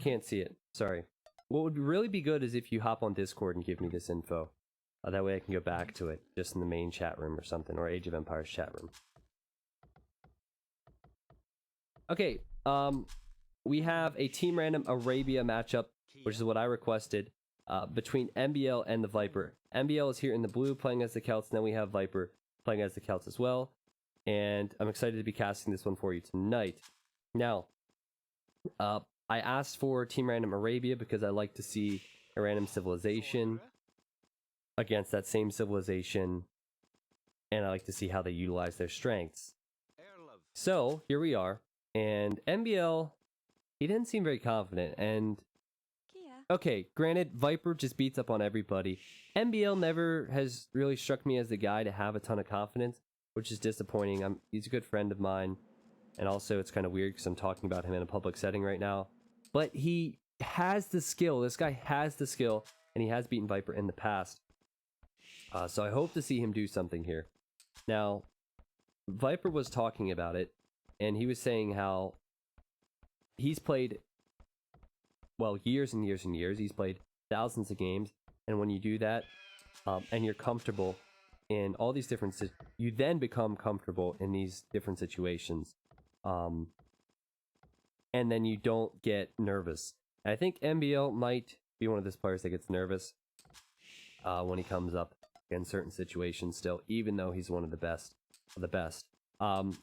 can't see it. Sorry. What would really be good is if you hop on Discord and give me this info. That way I can go back to it, just in the main chat room or something, or Age of Empires chat room. Okay, we have a Team Random Arabia matchup, which is what I requested, between MBL and TheViper. MBL is here in the blue playing as the Celts, and then we have Viper playing as the Celts as well. And I'm excited to be casting this one for you tonight. Now, I asked for Team Random Arabia because I like to see a random civilization against that same civilization, and I like to see how they utilize their strengths. So, here we are, and MBL, he didn't seem very confident, and okay, granted, Viper just beats up on everybody. MBL never has really struck me as the guy to have a ton of confidence, which is disappointing. He's a good friend of mine, and also it's kind of weird because I'm talking about him in a public setting right now. But he has the skill. This guy has the skill, and he has beaten Viper in the past. So I hope to see him do something here. Now, Viper was talking about it, and he was saying how he's played, well, years and years and years. He's played thousands of games, and when you do that, and you're comfortable in all these different, you then become comfortable in these different situations, and then you don't get nervous. I think MBL might be one of those players that gets nervous when he comes up in certain situations still, even though he's one of the best of the best.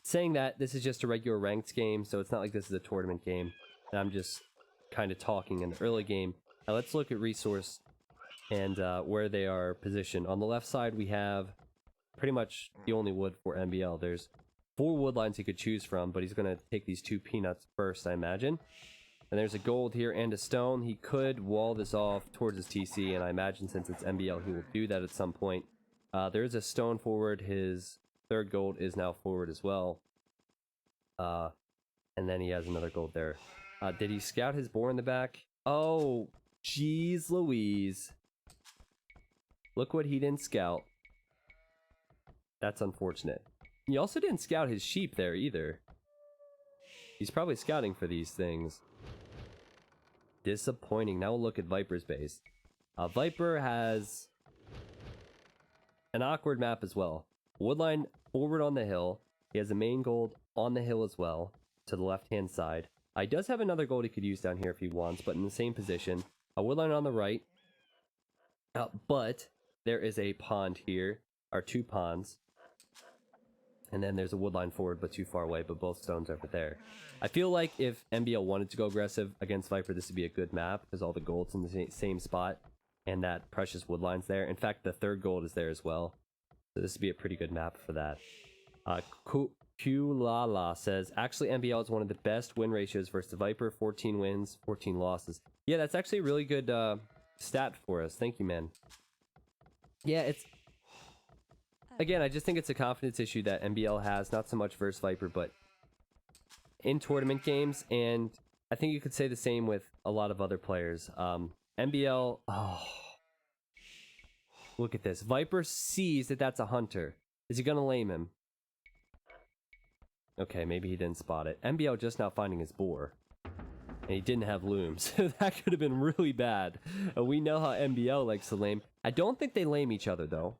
Saying that, this is just a regular ranked game, so it's not like this is a tournament game, and I'm just kind of talking in the early game. Now let's look at resource and where they are positioned. On the left side, we have pretty much the only wood for MBL. There's 4 wood lines he could choose from, but he's going to take these 2 peanuts first, I imagine. And there's a gold here and a stone. He could wall this off towards his TC, and I imagine since it's MBL, he will do that at some point. There is a stone forward. His 3rd gold is now forward as well. And then he has another gold there. Did he scout his boar in the back? Oh, jeez Louise. Look what he didn't scout. That's unfortunate. He also didn't scout his sheep there either. He's probably scouting for these things. Disappointing. Now we'll look at Viper's base. Viper has an awkward map as well. Woodline forward on the hill. He has a main gold on the hill as well, to the left-hand side. He does have another gold he could use down here if he wants, but in the same position. A woodline on the right. But there is a pond here, or 2 ponds. And then there's a woodline forward, but too far away, but both stones over there. I feel like if MBL wanted to go aggressive against Viper, this would be a good map, because all the gold's in the same spot, and that precious woodline's there. In fact, the 3rd gold is there as well. So this would be a pretty good map for that. Kulala says, actually MBL is one of the best win ratios versus the Viper. 14 wins, 14 losses. Yeah, that's actually a really good stat for us. Thank you, man. Yeah, it's... Again, I just think it's a confidence issue that MBL has, not so much versus Viper, but in tournament games, and I think you could say the same with a lot of other players. MBL, oh, look at this. Viper sees that that's a hunter. Is he gonna lame him? Okay, maybe he didn't spot it. MBL just now finding his boar, and he didn't have looms. That could have been really bad. We know how MBL likes to lame. I don't think they lame each other, though.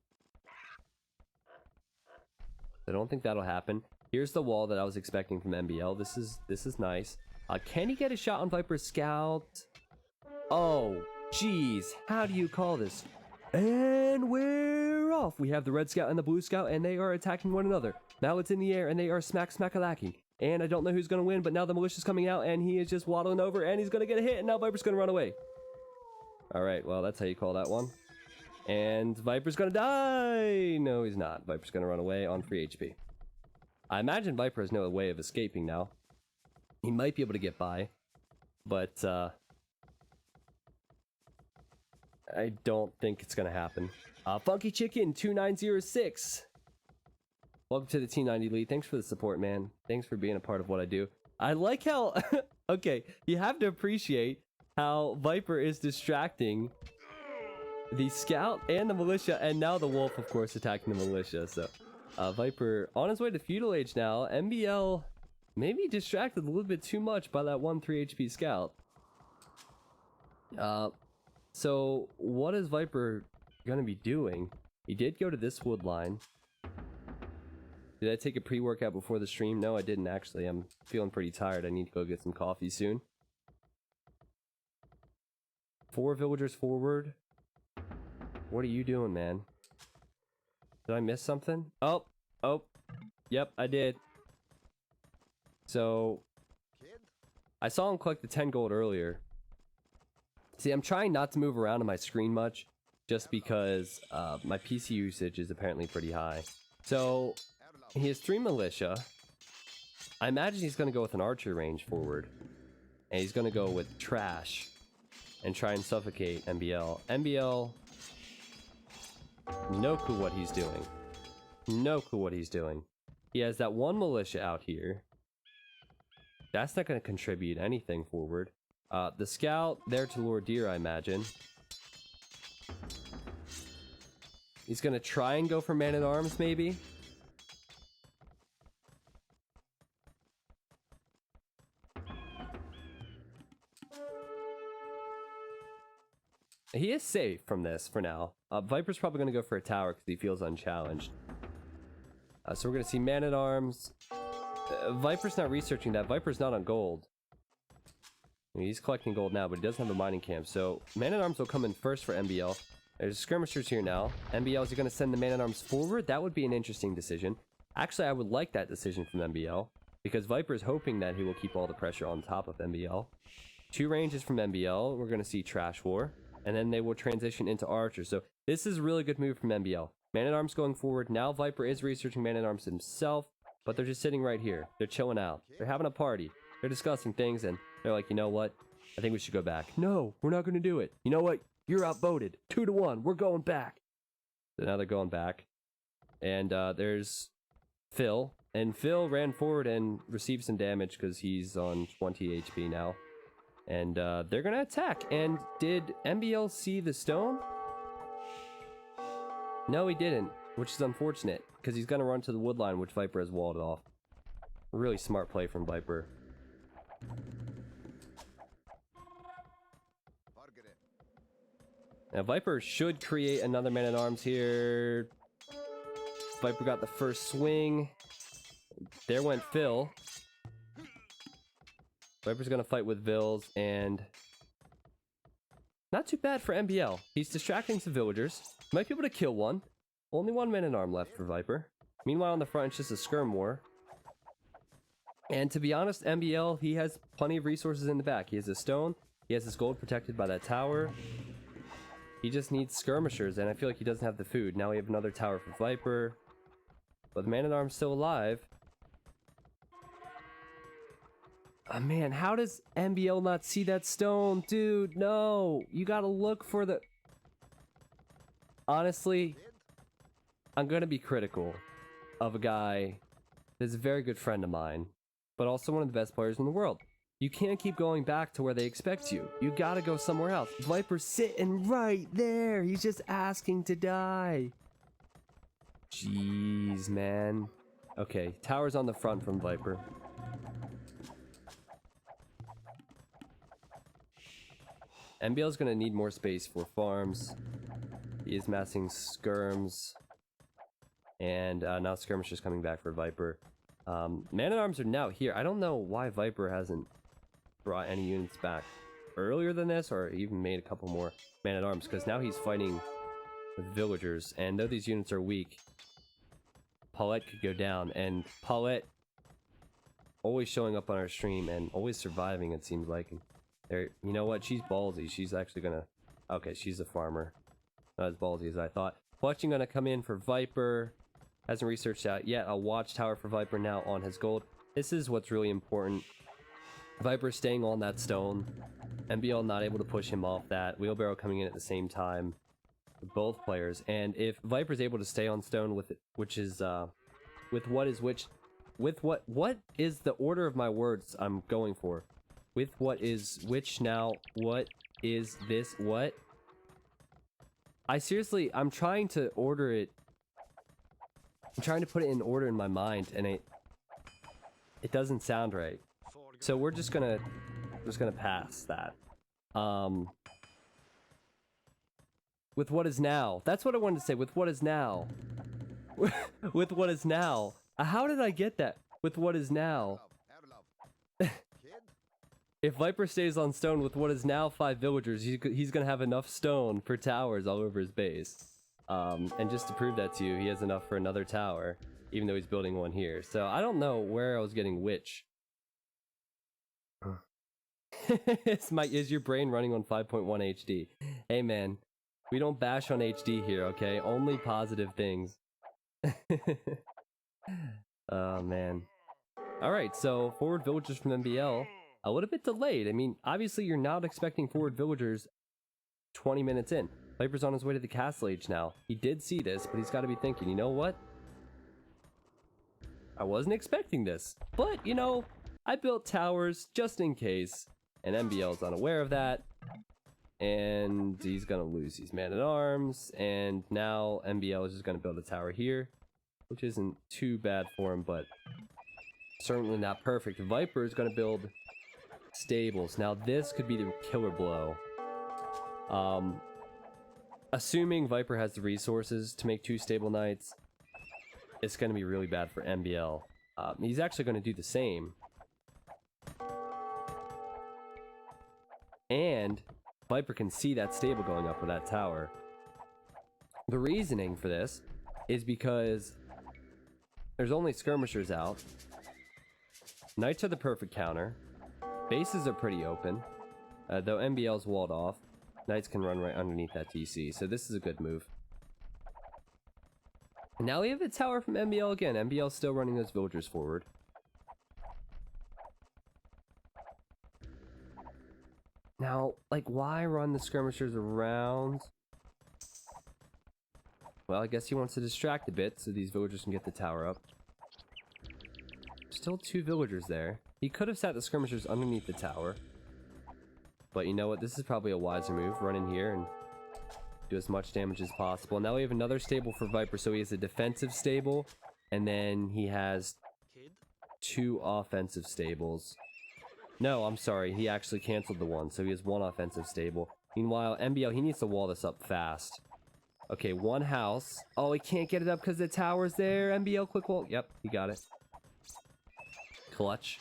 I don't think that'll happen. Here's the wall that I was expecting from MBL. This is nice. Can he get a shot on Viper's scout? Oh, jeez. How do you call this? And we're off. We have the red scout and the blue scout, and they are attacking one another. Now it's in the air, and they are smack-a-lacking. And I don't know who's going to win, but now the militia's coming out, and he is just waddling over, and he's going to get a hit, and now Viper's going to run away. Alright, well, that's how you call that one. And Viper's gonna die! No, he's not. Viper's gonna run away on free HP. I imagine Viper has no way of escaping now. He might be able to get by, but I don't think it's gonna happen. Funky Chicken 2906. Welcome to the T90 League. Thanks for the support, man. Thanks for being a part of what I do. I like how... okay, you have to appreciate how Viper is distracting the scout and the militia, and now the wolf, of course, attacking the militia. So, Viper on his way to feudal age now. MBL maybe distracted a little bit too much by that 1 3 HP scout. So what is Viper gonna be doing? He did go to this wood line. Did I take a pre-workout before the stream? No, I didn't actually. I'm feeling pretty tired. I need to go get some coffee soon. 4 villagers forward. What are you doing, man? Did I miss something? Oh, yep, I did. So, I saw him collect the 10 gold earlier. See, I'm trying not to move around on my screen much, just because my PC usage is apparently pretty high. So, he has 3 militia. I imagine he's going to go with an archer range forward. And he's going to go with trash and try and suffocate MBL. MBL, no clue what he's doing. No clue what he's doing. He has that 1 militia out here. That's not going to contribute anything forward. The scout there to lure deer, I imagine. He's going to try and go for man-at-arms, maybe. He is safe from this for now. Viper's probably going to go for a tower because he feels unchallenged. So we're going to see man-at-arms. Viper's not researching that. Viper's not on gold. I mean, he's collecting gold now, but he doesn't have a mining camp. So man-at-arms will come in first for MBL. There's skirmishers here now. MBL, is he going to send the man-at-arms forward? That would be an interesting decision. Actually, I would like that decision from MBL, because Viper's hoping that he will keep all the pressure on top of MBL. 2 ranges from MBL. We're going to see Trash War. And then they will transition into Archer. So this is a really good move from MBL. Man-at-arms going forward. Now Viper is researching man-at-arms himself, but they're just sitting right here. They're chilling out. They're having a party. They're discussing things, and they're like, you know what? I think we should go back. No, we're not going to do it. You know what? You're outvoted. 2-1. We're going back. So now they're going back. And there's Phil. And Phil ran forward and received some damage because he's on 20 HP now. And they're going to attack. And did MBL see the stone? No, he didn't, which is unfortunate, because he's going to run to the wood line, which Viper has walled off. Really smart play from Viper. Now, Viper should create another man-at-arms here. Viper got the first swing. There went Phil. Viper's going to fight with Vils, and not too bad for MBL. He's distracting some villagers. Might be able to kill one. Only 1 man-at-arm left for Viper. Meanwhile, on the front, it's just a skirm war. And to be honest, MBL, he has plenty of resources in the back. He has a stone. He has his gold protected by that tower. He just needs skirmishers, and I feel like he doesn't have the food. Now we have another tower for Viper. But the man-at-arm's still alive. Oh, man, how does MBL not see that stone? Dude, no. You gotta look for the... Honestly, I'm gonna be critical of a guy that's a very good friend of mine, but also one of the best players in the world. You can't keep going back to where they expect you. You gotta go somewhere else. Viper's sitting right there. He's just asking to die. Jeez, man. Okay, tower's on the front from Viper. MBL's gonna need more space for farms. He is massing skirms. And now skirmishers coming back for Viper. Man-at-arms are now here. I don't know why Viper hasn't brought any units back earlier than this, or even made a couple more man-at-arms, because now he's fighting with villagers. And though these units are weak, Paulette could go down. And Paulette always showing up on our stream and always surviving, it seems like. And there, you know what? She's ballsy. She's actually gonna... Okay, she's a farmer. Not as ballsy as I thought. Fletching gonna come in for Viper. Hasn't researched that yet. A watchtower for Viper now on his gold. This is what's really important. Viper staying on that stone. MBL not able to push him off that. Wheelbarrow coming in at the same time. Both players. And if Viper's able to stay on stone with it, which is with what is the order of my words I'm going for? With what is which now? What is this? What? I'm trying to order it. I'm trying to put it in order in my mind, and it doesn't sound right. So we're just gonna pass that. With what is now. That's what I wanted to say. With what is now. With what is now. How did I get that? With what is now. If Viper stays on stone with what is now 5 villagers, he's gonna have enough stone for towers all over his base. And just to prove that to you, he has enough for another tower, even though he's building one here. So I don't know where I was getting which. Is your brain running on 5.1 HD? Hey man, we don't bash on HD here, okay? Only positive things. Oh man. Alright, so forward villagers from MBL. A little bit delayed. I mean, obviously you're not expecting forward villagers 20 minutes in. Viper's on his way to the castle age now. He did see this, but he's got to be thinking, you know what? I wasn't expecting this. But, you know, I built towers just in case. And MBL's unaware of that. And he's going to lose his man-at-arms. And now MBL is just going to build a tower here. Which isn't too bad for him, but certainly not perfect. Viper is going to build stables. Now this could be the killer blow. Assuming Viper has the resources to make 2 stable knights, it's going to be really bad for MBL. He's actually going to do the same. And Viper can see that stable going up with that tower. The reasoning for this is because there's only skirmishers out. Knights are the perfect counter. Bases are pretty open. Though MBL's walled off, Knights can run right underneath that TC, so this is a good move. And now we have a tower from MBL again. MBL's still running those villagers forward. Now, like, why run the skirmishers around? Well, I guess he wants to distract a bit so these villagers can get the tower up. Still 2 villagers there. He could have sat the skirmishers underneath the tower. But you know what? This is probably a wiser move. Run in here and do as much damage as possible. Now we have another stable for Viper, so he has a defensive stable. And then he has 2 offensive stables. No, I'm sorry. He actually canceled the one, so he has 1 offensive stable. Meanwhile, MBL, he needs to wall this up fast. Okay, 1 house. Oh, he can't get it up because the tower's there. MBL, quick wall. Yep, he got it. Clutch.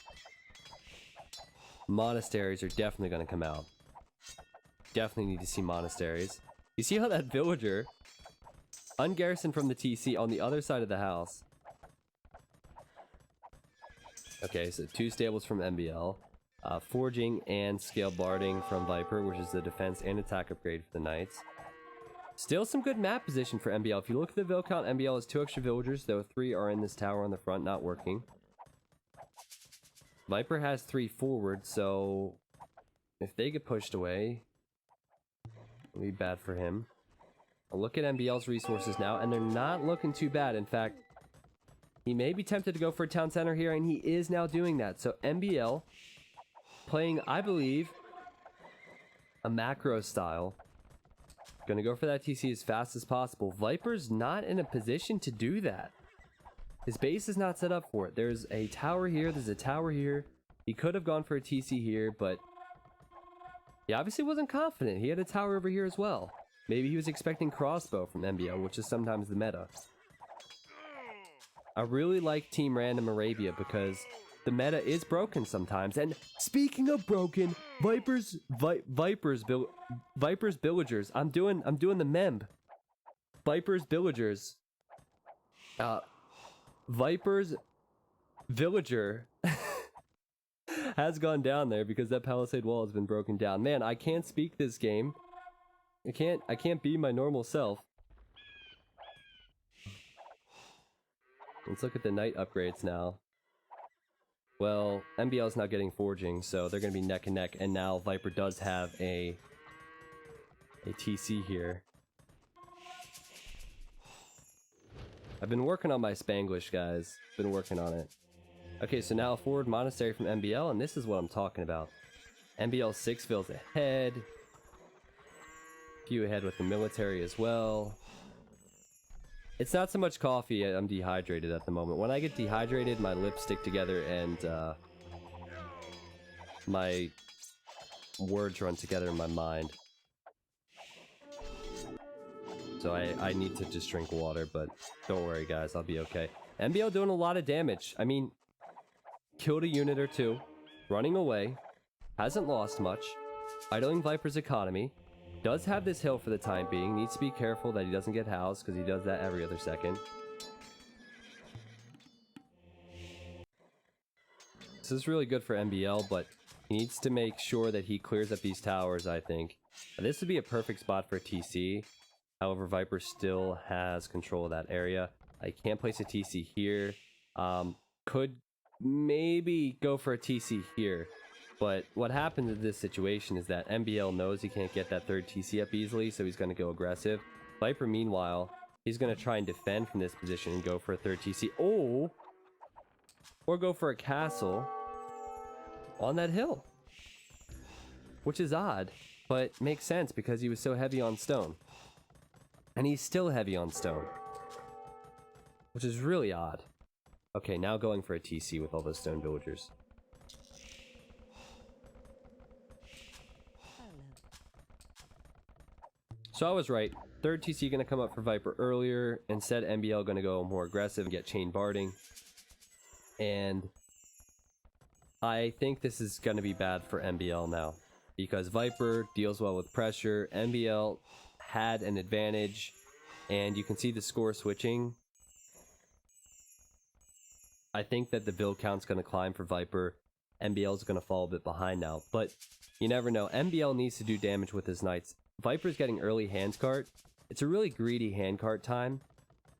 Monasteries are definitely going to come out. Definitely need to see monasteries. You see how that villager ungarrisoned from the TC on the other side of the house. Okay, so 2 stables from MBL. Forging and scale barding from Viper, which is the defense and attack upgrade for the knights. Still some good map position for MBL. If you look at the vill count, MBL has 2 extra villagers, though 3 are in this tower on the front, not working. Viper has 3 forward, so if they get pushed away, it'll be bad for him. I'll look at MBL's resources now, and they're not looking too bad. In fact, he may be tempted to go for a town center here, and he is now doing that. So MBL playing, I believe, a macro style. Gonna go for that TC as fast as possible. Viper's not in a position to do that. His base is not set up for it. There's a tower here, there's a tower here. He could have gone for a TC here, but he obviously wasn't confident. He had a tower over here as well. Maybe he was expecting crossbow from MBL, which is sometimes the meta. I really like Team Random Arabia because the meta is broken sometimes. And speaking of broken, Viper's villagers. I'm doing the mem. Viper's villagers. Viper's villager has gone down there because that palisade wall has been broken down. Man, I can't speak this game. I can't be my normal self. Let's look at the knight upgrades now. Well, MBL is not getting forging, so they're going to be neck and neck, and now Viper does have a TC here. I've been working on my Spanglish, guys. Been working on it. Okay, so now a forward monastery from MBL, and this is what I'm talking about. MBL 6 fills ahead. Few ahead with the military as well. It's not so much coffee, I'm dehydrated at the moment. When I get dehydrated, my lips stick together and my words run together in my mind. So I need to just drink water, but don't worry guys, I'll be okay. MBL doing a lot of damage. I mean, killed a unit or two, running away, hasn't lost much, idling Viper's economy, does have this hill for the time being, needs to be careful that he doesn't get housed because he does that every other second. This is really good for MBL, but he needs to make sure that he clears up these towers, I think. This would be a perfect spot for a TC. However, Viper still has control of that area. I can't place a TC here. Could maybe go for a TC here. But what happens in this situation is that MBL knows he can't get that third TC up easily, so he's going to go aggressive. Viper, meanwhile, he's going to try and defend from this position and go for a third TC. Oh! Or go for a castle on that hill. Which is odd, but makes sense because he was so heavy on stone. And he's still heavy on stone. Which is really odd. Okay, now going for a TC with all those stone villagers. So I was right. Third TC going to come up for Viper earlier. Instead, MBL going to go more aggressive and get chain barding. And I think this is going to be bad for MBL now. Because Viper deals well with pressure. MBL had an advantage. And you can see the score switching. I think that the build count's going to climb for Viper. MBL is going to fall a bit behind now. But you never know. MBL needs to do damage with his knights. Viper's getting early handcart. It's a really greedy handcart time.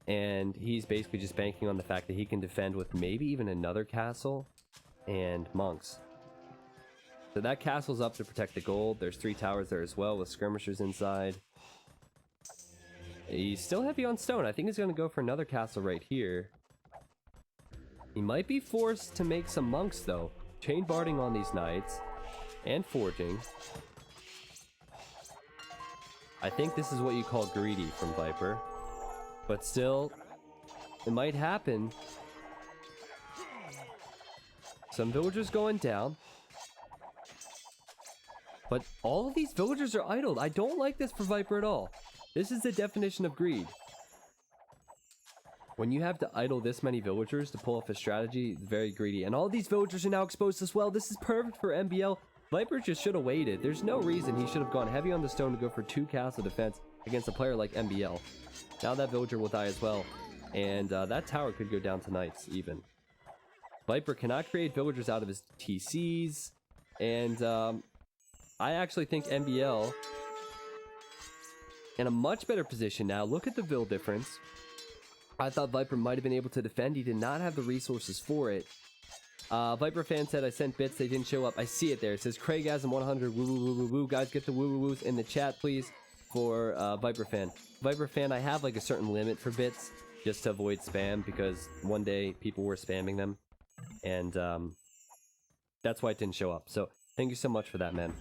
And he's basically just banking on the fact that he can defend with maybe even another castle and monks. So that castle's up to protect the gold. There's 3 towers there as well with skirmishers inside. He's still heavy on stone. I think he's going to go for another castle right here. He might be forced to make some monks though. Chain barding on these knights. And forging. I think this is what you call greedy from Viper. But still, it might happen. Some villagers going down. But all of these villagers are idled. I don't like this for Viper at all. This is the definition of greed. When you have to idle this many villagers to pull off a strategy, it's very greedy. And all these villagers are now exposed as well. This is perfect for MBL. Viper just should have waited. There's no reason he should have gone heavy on the stone to go for 2 castle defense against a player like MBL. Now that villager will die as well. And that tower could go down to knights even. Viper cannot create villagers out of his TCs. And I actually think MBL in a much better position now. Look at the build difference. I thought Viper might have been able to defend. He did not have the resources for it. Viper fan said I sent bits, they didn't show up. I see it there. It says Craigasm100 woo woo woo woo woo. Guys, get the woo woo woos in the chat, please, for Viper fan. Viper fan, I have like a certain limit for bits just to avoid spam because one day people were spamming them, and that's why it didn't show up. So thank you so much for that, man.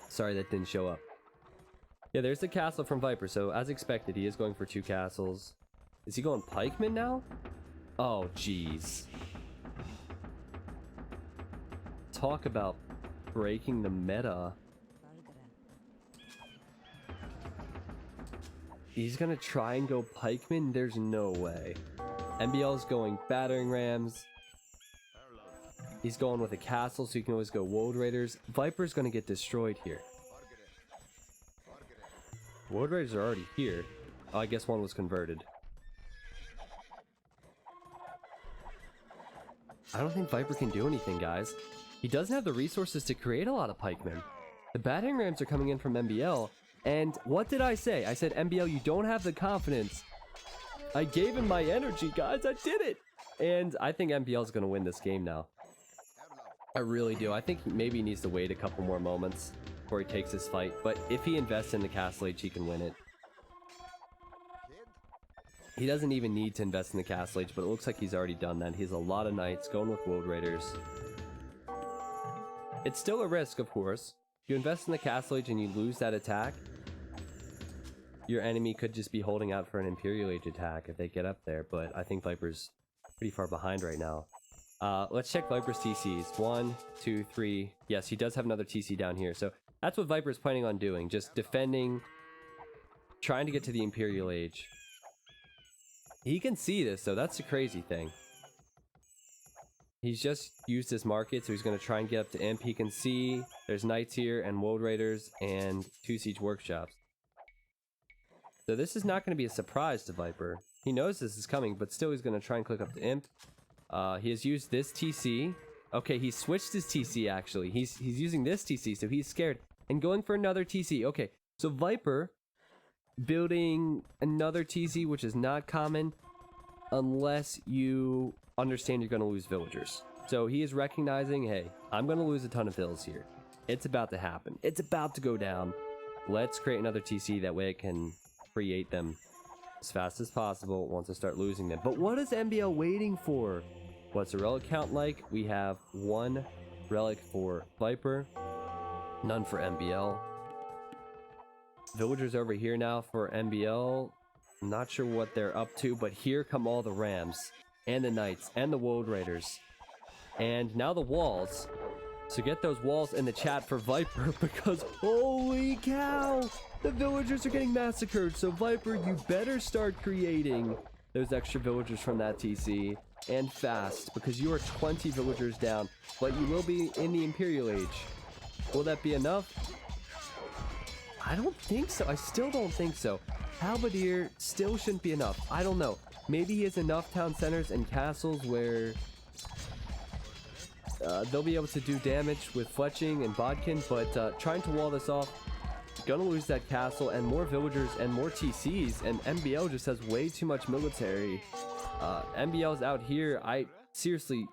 Sorry that didn't show up. Yeah, there's the castle from Viper. So as expected, he is going for 2 castles. Is he going pikeman now? Oh, jeez. Talk about breaking the meta. He's gonna try and go pikeman? There's no way. MBL's going battering rams. He's going with a castle, so you can always go wold raiders. Viper's gonna get destroyed here. Wold raiders are already here. Oh, I guess one was converted. I don't think Viper can do anything, guys. He doesn't have the resources to create a lot of pikemen. The battering rams are coming in from MBL. And what did I say? I said, MBL, you don't have the confidence. I gave him my energy, guys. I did it. And I think MBL is going to win this game now. I really do. I think maybe he needs to wait a couple more moments before he takes his fight. But if he invests in the Castle Age, he can win it. He doesn't even need to invest in the Castle Age, but it looks like he's already done that. He has a lot of knights going with World Raiders. It's still a risk, of course. If you invest in the Castle Age and you lose that attack, your enemy could just be holding out for an Imperial Age attack if they get up there, but I think Viper's pretty far behind right now. Let's check Viper's TCs. 1, 2, 3. Yes, he does have another TC down here, so that's what Viper's planning on doing. Just defending trying to get to the Imperial Age. He can see this, though. That's the crazy thing. He's just used his market, so he's going to try and get up to Imp. He can see there's Knights here, and World Raiders, and 2 Siege Workshops. So this is not going to be a surprise to Viper. He knows this is coming, but still he's going to try and click up to Imp. He has used this TC. Okay, he switched his TC, actually. He's using this TC, so he's scared. And going for another TC. Okay, so Viper building another TC, which is not common unless you understand you're going to lose villagers. So he is recognizing, hey, I'm going to lose a ton of vills here. It's about to happen. It's about to go down. Let's create another TC. That way I can create them as fast as possible once I start losing them. But what is MBL waiting for? What's the relic count like? We have 1 relic for Viper, none for MBL. Villagers over here now for MBL. I'm not sure what they're up to, but here come all the Rams and the Knights and the World Raiders. And now the walls. So get those walls in the chat for Viper, because holy cow, the villagers are getting massacred. So Viper, you better start creating those extra villagers from that TC, and fast, because you are 20 villagers down, but you will be in the Imperial Age. Will that be enough? I don't think so. I still don't think so. Halberdier still shouldn't be enough. I don't know. Maybe he has enough town centers and castles where they'll be able to do damage with fletching and bodkin, but trying to wall this off, gonna lose that castle and more villagers and more TCs, and MBL just has way too much military. MBL's out here. I seriously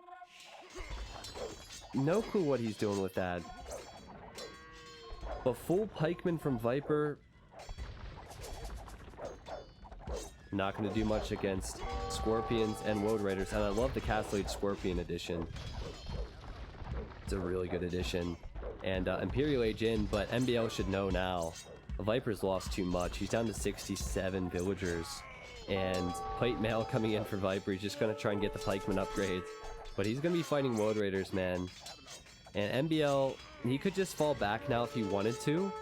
no clue what he's doing with that. But full pikeman from Viper, not going to do much against Scorpions and World Raiders. And I love the Castle Age Scorpion edition. It's a really good edition. And Imperial Age in, but MBL should know now. Viper's lost too much. He's down to 67 villagers. And Plate Mail coming in for Viper. He's just going to try and get the pikeman upgrades. But he's going to be fighting World Raiders, man. And MBL, he could just fall back now if he wanted to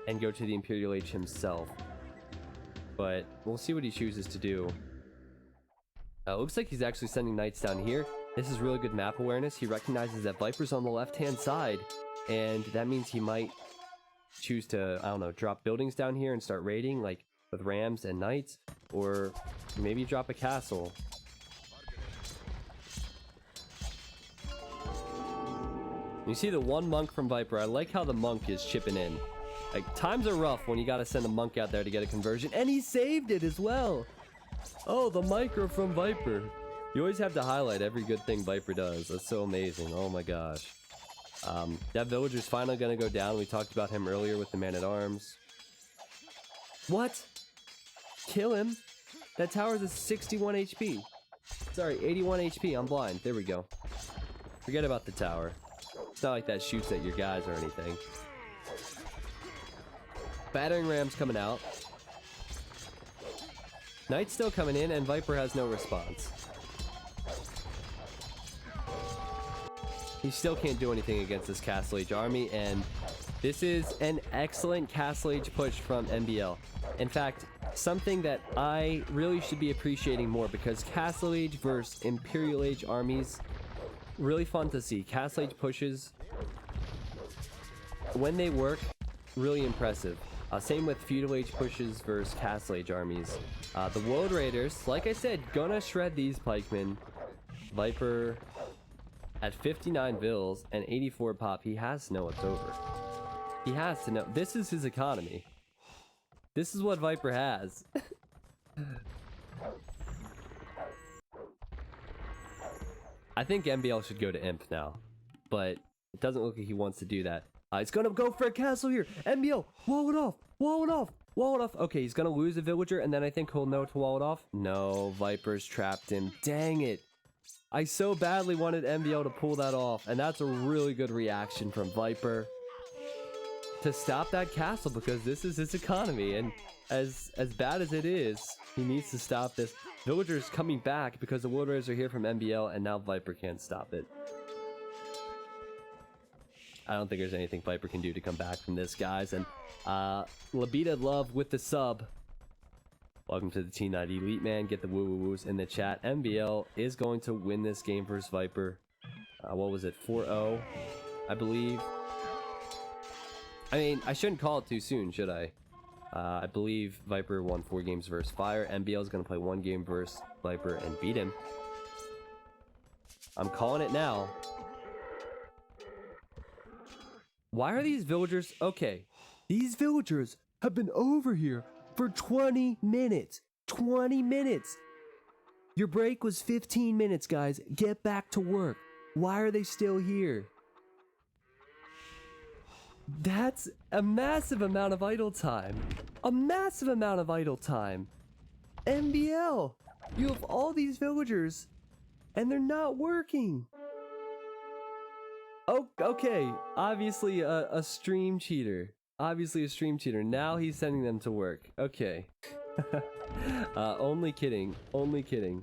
and go to the Imperial Age himself. But we'll see what he chooses to do. Looks like he's actually sending Knights down here. This is really good map awareness. He recognizes that Viper's on the left-hand side, and that means he might choose to, I don't know, drop buildings down here and start raiding, like with Rams and Knights, or maybe drop a castle. You see the one monk from Viper. I like how the monk is chipping in. Like, times are rough when you gotta send a monk out there to get a conversion, and he saved it as well. Oh, the micro from Viper. You always have to highlight every good thing Viper does. That's so amazing. Oh my gosh. That villager's finally gonna go down. We talked about him earlier with the man-at-arms. What? Kill him? That tower's at 61 HP. Sorry, 81 HP. I'm blind. There we go. Forget about the tower. It's not like that shoots at your guys or anything. Battering Ram's coming out. Knight's still coming in, and Viper has no response. He still can't do anything against this Castle Age army, and this is an excellent Castle Age push from MBL. In fact, something that I really should be appreciating more, because Castle Age versus Imperial Age armies, really fun to see. Castle Age pushes, when they work, really impressive. Same with Feudal Age pushes versus Castle Age armies. The World Raiders, like I said, gonna shred these pikemen. Viper at 59 vills and 84 pop. He has to know it's over. He has to know. This is his economy. This is what Viper has. I think MBL should go to Imp now, but it doesn't look like he wants to do that. He's gonna go for a castle here. MBL, wall it off, wall it off, wall it off. Okay, he's gonna lose a villager, and then I think he'll know to wall it off. No, Viper's trapped him. Dang it. I so badly wanted MBL to pull that off, and that's a really good reaction from Viper to stop that castle, because this is his economy, and as bad as it is, he needs to stop this. Villagers coming back because the World Raiders are here from MBL, and now Viper can't stop it. I don't think there's anything Viper can do to come back from this, guys. And Labita Love with the sub. Welcome to the T90 Elite Man. Get the woo woo woos in the chat. MBL is going to win this game versus Viper. What was it? 4-0, I believe. I mean, I shouldn't call it too soon, should I? I believe Viper won 4 games versus Fire. MBL is going to play 1 game versus Viper and beat him. I'm calling it now. Why are these villagers... Okay, these villagers have been over here for 20 minutes. 20 minutes. Your break was 15 minutes, guys. Get back to work. Why are they still here? That's a massive amount of idle time. A massive amount of idle time. MBL, you have all these villagers and they're not working. Oh, okay. Obviously a stream cheater. Obviously a stream cheater. Now he's sending them to work. Okay. Only kidding. Only kidding.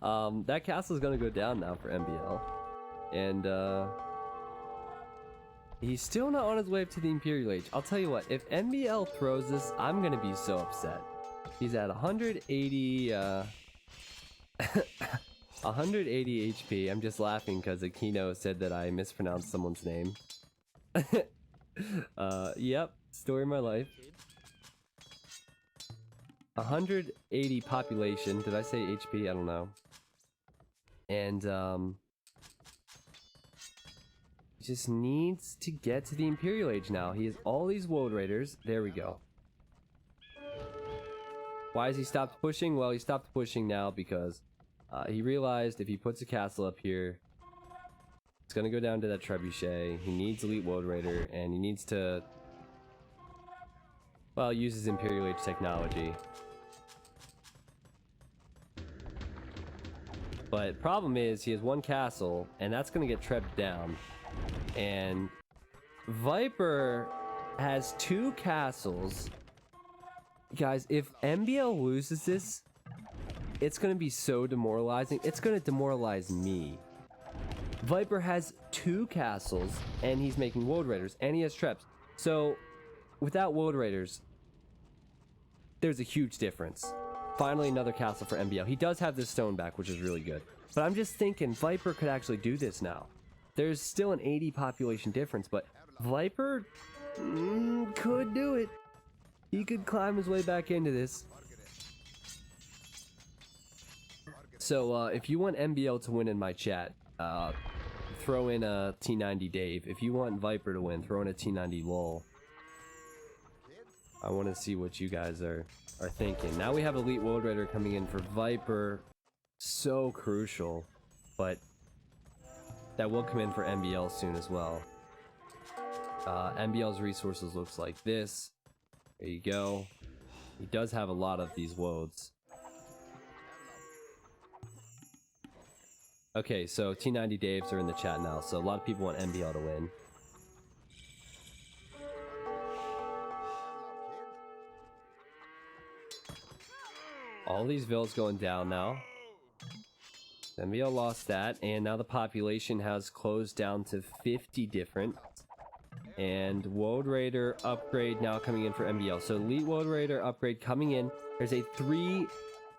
That castle is going to go down now for MBL. And, he's still not on his way up to the Imperial Age. I'll tell you what, if MBL throws this, I'm going to be so upset. He's at 180, 180 HP. I'm just laughing because Akino said that I mispronounced someone's name. Yep, story of my life. 180 population. Did I say HP? I don't know. And, he just needs to get to the Imperial Age now. He has all these World Raiders. There we go. Why has he stopped pushing? Well, he stopped pushing now because he realized if he puts a castle up here, it's going to go down to that trebuchet. He needs Elite World Raider, and he needs to, well, use his Imperial Age technology. But problem is, he has 1 castle, and that's going to get trebbed down. And Viper has 2 castles. Guys, if MBL loses this, it's going to be so demoralizing. It's going to demoralize me. Viper has 2 castles, and he's making World Raiders, and he has Treps. So, without World Raiders, there's a huge difference. Finally, another castle for MBL. He does have this stone back, which is really good. But I'm just thinking, Viper could actually do this now. There's still an 80 population difference, but Viper could do it. He could climb his way back into this. So, if you want MBL to win in my chat, throw in a T90 Dave. If you want Viper to win, throw in a T90 Lol. I want to see what you guys are thinking. Now we have Elite World Raider coming in for Viper. So crucial. But that will come in for MBL soon as well. MBL's resources looks like this. There you go. He does have a lot of these woads. Okay, so T90 Daves are in the chat now, so a lot of people want MBL to win. All these villas going down now. MBL lost that, and now the population has closed down to 50 different. And World Raider upgrade now coming in for MBL. So Elite World Raider upgrade coming in. There's a 3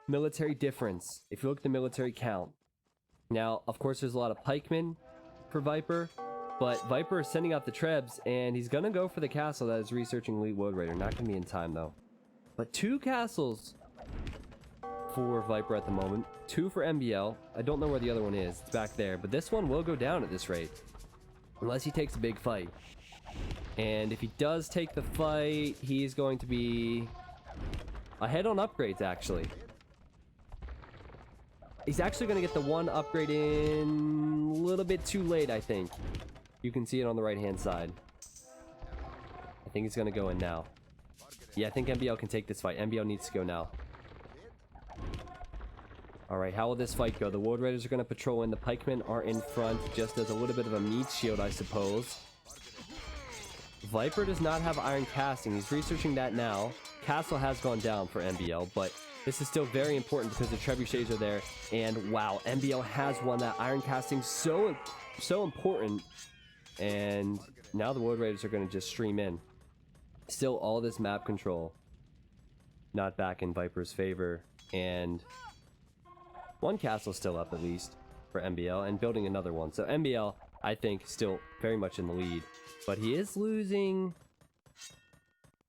military difference if you look at the military count. Now, of course, there's a lot of pikemen for Viper, but Viper is sending out the trebs, and he's gonna go for the castle that is researching Elite World Raider. Not gonna be in time though. But 2 castles for Viper at the moment, 2 for MBL. I don't know where the other one is. It's back there, but this one will go down at this rate unless he takes a big fight. And if he does take the fight, he's going to be ahead on upgrades, actually. He's actually going to get the 1 upgrade in a little bit too late, I think. You can see it on the right-hand side. I think he's going to go in now. Yeah, I think MBL can take this fight. MBL needs to go now. Alright, how will this fight go? The World Raiders are going to patrol in. The pikemen are in front, just as a little bit of a meat shield, I suppose. Viper does not have iron casting. He's researching that now. Castle has gone down for MBL, but this is still very important because the trebuchets are there. And wow, MBL has won that iron casting. So important. And now the World Raiders are going to just stream in. Still all this map control not back in Viper's favor, and one castle still up at least for MBL, and building another one. So MBL, I think, still very much in the lead, but he is losing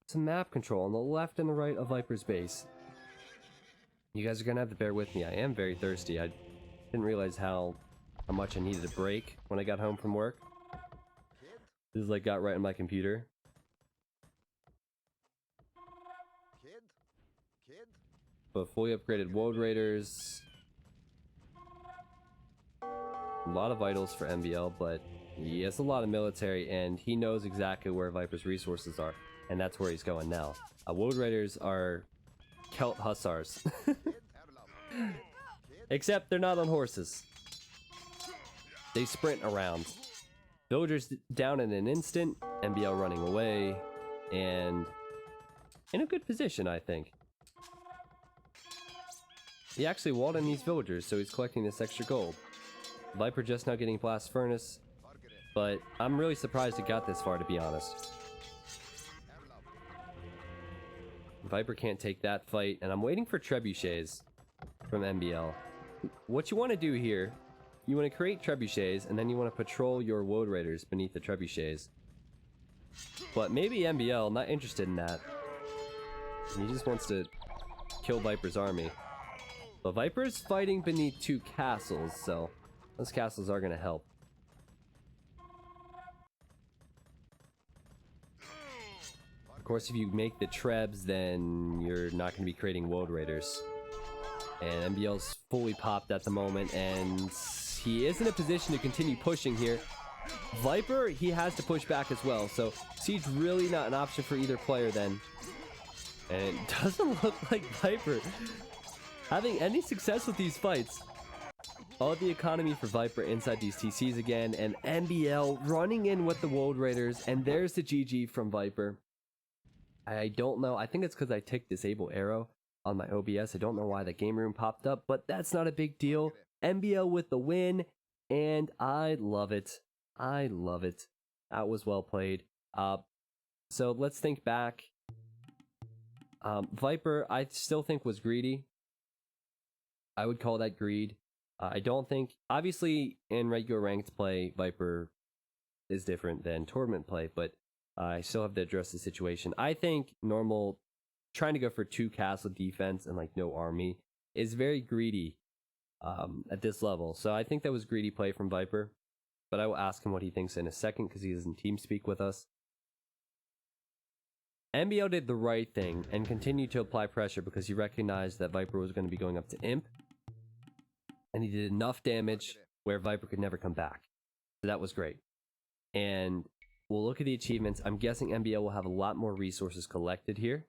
some map control on the left and the right of Viper's base. You guys are gonna have to bear with me. I am very thirsty. I didn't realize how much I needed a break when I got home from work. This is like got right on my computer. But fully upgraded Woad Raiders. A lot of vitals for MBL, but he has a lot of military, and he knows exactly where Viper's resources are, and that's where he's going now. Woad Raiders are Celt Hussars. Except they're not on horses. They sprint around. Villagers down in an instant, MBL running away, and in a good position, I think. He actually walled in these villagers, so he's collecting this extra gold. Viper just now getting Blast Furnace, but I'm really surprised it got this far, to be honest. Viper can't take that fight, and I'm waiting for trebuchets from MBL. What you want to do here, you want to create trebuchets, and then you want to patrol your Woad Raiders beneath the trebuchets. But maybe MBL, not interested in that. He just wants to kill Viper's army. But Viper's fighting beneath two castles, so those castles are going to help. Of course, if you make the trebs, then you're not going to be creating Woad Raiders. And MBL's fully popped at the moment, and he is in a position to continue pushing here. Viper, he has to push back as well, so Siege really not an option for either player then. And it doesn't look like Viper having any success with these fights. All the economy for Viper inside these TCs again, and MBL running in with the Woad Raiders, and there's the GG from Viper. I don't know, I think it's because I ticked disable arrow on my OBS. I don't know why the game room popped up, but that's not a big deal. MBL with the win, and I love it. I love it. That was well played. So let's think back. Viper, I still think was greedy. I would call that greed. I don't think, obviously in regular ranked play, Viper is different than tournament play, but I still have to address the situation. I think normal, trying to go for 2 castle defense and like no army is very greedy at this level. So I think that was greedy play from Viper, but I will ask him what he thinks in a second because he doesn't TeamSpeak with us. MBL did the right thing and continued to apply pressure because he recognized that Viper was going to be going up to Imp. And he did enough damage where Viper could never come back. So that was great. And we'll look at the achievements. I'm guessing MBL will have a lot more resources collected here.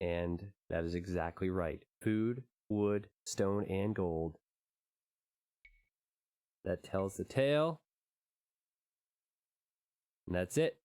And that is exactly right. Food, wood, stone, and gold. That tells the tale. And that's it.